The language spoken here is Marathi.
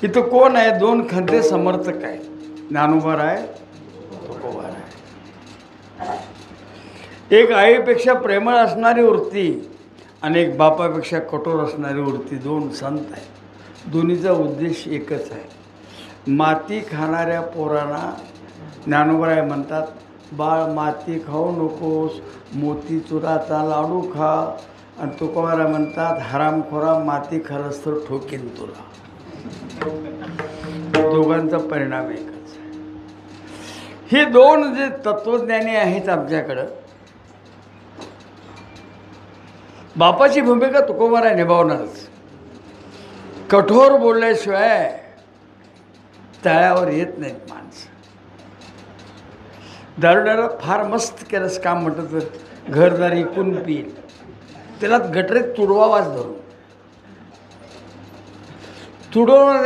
इथं कोण आहे? दोन खंते समर्थक आहे, ज्ञानोबा आहे, तुकोबा आहे. एक आईपेक्षा प्रेमळ असणारी वृत्ती आणि एक बापापेक्षा कठोर असणारी वृत्ती, दोन संत आहेत. दोन्हीचा उद्देश एकच आहे. माती खाणाऱ्या पोरांना ज्ञानोबा म्हणतात, बाळ माती खाऊ नकोस, मोती चुराचा लाडू खा. आणि तुकोबा म्हणतात, हरामखोरा माती खालस तर ठोकेन तुला. दोघांचा परिणाम एकच आहे. हे दोन जे तत्वज्ञानी आहेत आमच्याकडं, बापाची भूमिका तुकोबा निभावणारच. कठोर बोलल्याशिवाय तळ्यावर येत नाहीत माणसं. दारुड्याला फार मस्त केलंस काम म्हटलं तर घरदार इकून पिईल, त्याला गटरेत तुडवावाच धरून तुडवणार